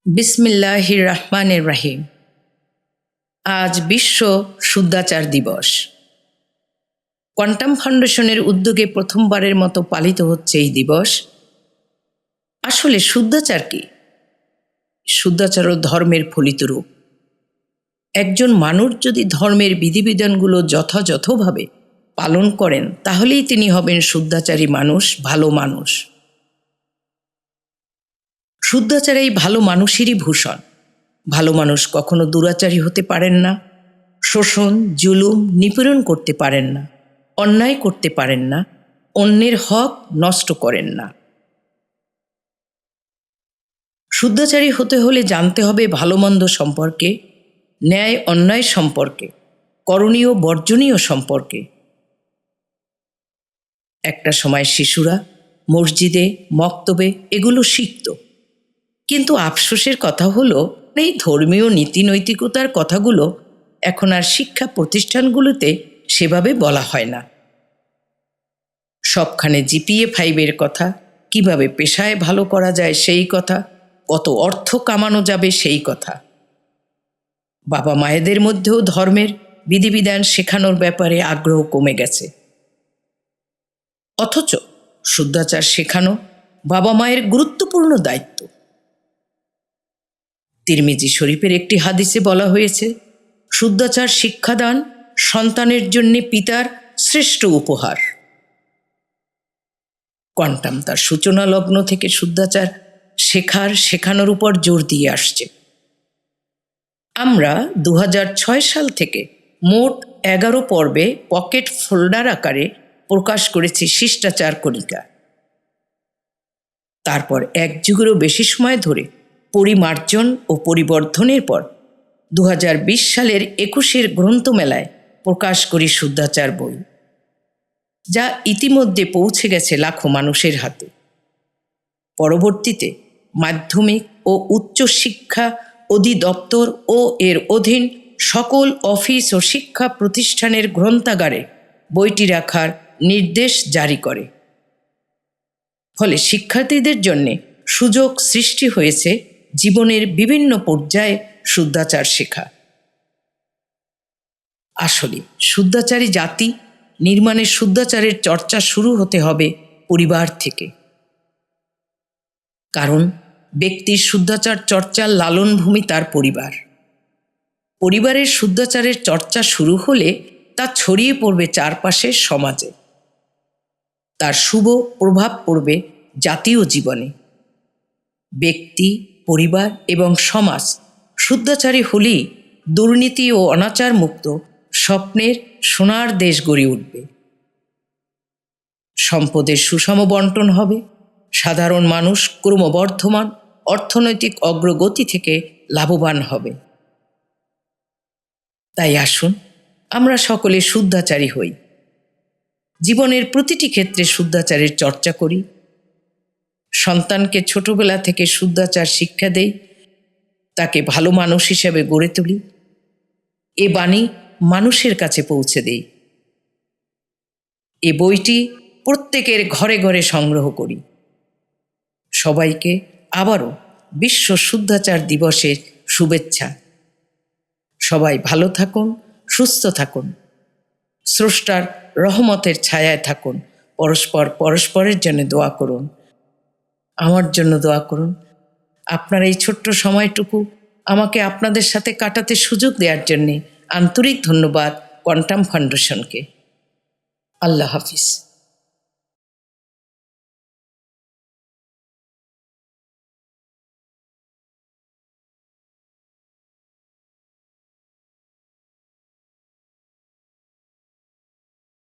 বিসমিল্লাহির রহমানির রহিম। আজ বিশ্ব শুদ্ধাচার দিবস। কোয়ান্টাম ফাউন্ডেশনের উদ্যোগে প্রথমবারের মতো পালিত হচ্ছে এই দিবস। আসলে শুদ্ধাচার কি? শুদ্ধাচারও ধর্মের ফলিত রূপ। একজন মানুষ যদি ধর্মের বিধিবিধানগুলো যথাযথভাবে পালন করেন তাহলেই তিনি হবেন শুদ্ধাচারী মানুষ, ভালো মানুষ। শুদ্ধাচার এই ভালো মানুষেরই ভূষণ। ভালো মানুষ কখনো দুরাচারী হতে পারেন না, শোষণ, জুলুম, নিপীড়ন করতে পারেন না, অন্যায় করতে পারেন না, অন্যের হক নষ্ট করেন না। শুদ্ধাচারী হতে হলে জানতে হবে ভালো মন্দ সম্পর্কে, ন্যায় অন্যায় সম্পর্কে, করণীয় বর্জনীয় সম্পর্কে। একটা সময় শিশুরা মসজিদে, মক্তবে এগুলো শিখত, কিন্তু আফসোসের কথা হলো এই ধর্মীয় নীতি নৈতিকতার কথাগুলো এখন আর শিক্ষা প্রতিষ্ঠানগুলোতে সেভাবে বলা হয় না। সবখানে GPA-5 কথা, কিভাবে পেশায় ভালো করা যায় সেই কথা, কত অর্থ কামানো যাবে সেই কথা। বাবা মায়েদের মধ্যেও ধর্মের বিধিবিধান শেখানোর ব্যাপারে আগ্রহ কমে গেছে। অথচ শুদ্ধাচার শেখানো বাবা মায়ের গুরুত্বপূর্ণ দায়িত্ব। তিরমিজি শরীফের একটি হাদিসে বলা হয়েছে, শুদ্ধাচার শিক্ষাদান সন্তানের জন্য পিতার শ্রেষ্ঠ উপহার। কোয়ান্টাম তার সূচনা লগ্ন থেকে শুদ্ধাচার শেখানোর উপর জোর দিয়ে আসছে। আমরা 2006 সাল থেকে মোট 11 পর্বে পকেট ফোল্ডার আকারে প্রকাশ করেছি শিষ্টাচার কণিকা। তারপর এক যুগেরও বেশি সময় ধরে পরিমার্জন ও পরিবর্ধনের পর 2020 সালের 21 গ্রন্থমেলায় প্রকাশ করি শুদ্ধাচার বই, যা ইতিমধ্যে পৌঁছে গেছে লাখো মানুষের হাতে। পরবর্তীতে মাধ্যমিক ও উচ্চশিক্ষা অধিদপ্তর ও এর অধীন সকল অফিস ও শিক্ষা প্রতিষ্ঠানের গ্রন্থাগারে বইটি রাখার নির্দেশ জারি করে। ফলে শিক্ষার্থীদের জন্য সুযোগ সৃষ্টি হয়েছে জীবনের বিভিন্ন পর্যায়ে শুদ্ধাচার শেখা। আসলে শুদ্ধাচারী জাতি নির্মাণের শুদ্ধাচারের চর্চা শুরু হতে হবে পরিবার থেকে। কারণ ব্যক্তির শুদ্ধাচার চর্চার লালনভূমি তার পরিবার। পরিবারের শুদ্ধাচারের চর্চা শুরু হলে তা ছড়িয়ে পড়বে চারপাশের সমাজে। তার শুভ প্রভাব পড়বে জাতীয় জীবনে। ব্যক্তি, পরিবার এবং সমাজ শুদ্ধাচারী হলেই দুর্নীতি ও অনাচার মুক্ত স্বপ্নের সোনার দেশ গড়ে উঠবে। সম্পদের সুষম বন্টন হবে, সাধারণ মানুষ ক্রমবর্ধমান অর্থনৈতিক অগ্রগতি থেকে লাভবান হবে। তাই আসুন আমরা সকলে শুদ্ধাচারী হই, জীবনের প্রতিটি ক্ষেত্রে শুদ্ধাচারের চর্চা করি, সন্তানকে ছোটবেলা থেকে শুদ্ধাচার শিক্ষা দেই, তাকে ভালো মানুষ হিসেবে গড়ে তুলি, এ বাণী মানুষের কাছে পৌঁছে দেই। এ বইটি প্রত্যেকের ঘরে ঘরে সংগ্রহ করি। সবাইকে আবারও বিশ্ব শুদ্ধাচার দিবসের শুভেচ্ছা। সবাই ভালো থাকুন, সুস্থ থাকুন, স্রষ্টার রহমতের ছায়ায় থাকুন, পরস্পরের জন্য দোয়া করুন। আমার জন্য দোয়া করুন। আপনার এই ছোট্ট সময়টুকু আমাকে আপনাদের সাথে কাটাতে সুযোগ দেওয়ার জন্যে আন্তরিক ধন্যবাদ কোয়ান্টাম ফাউন্ডেশনকে। আল্লাহ হাফিজ।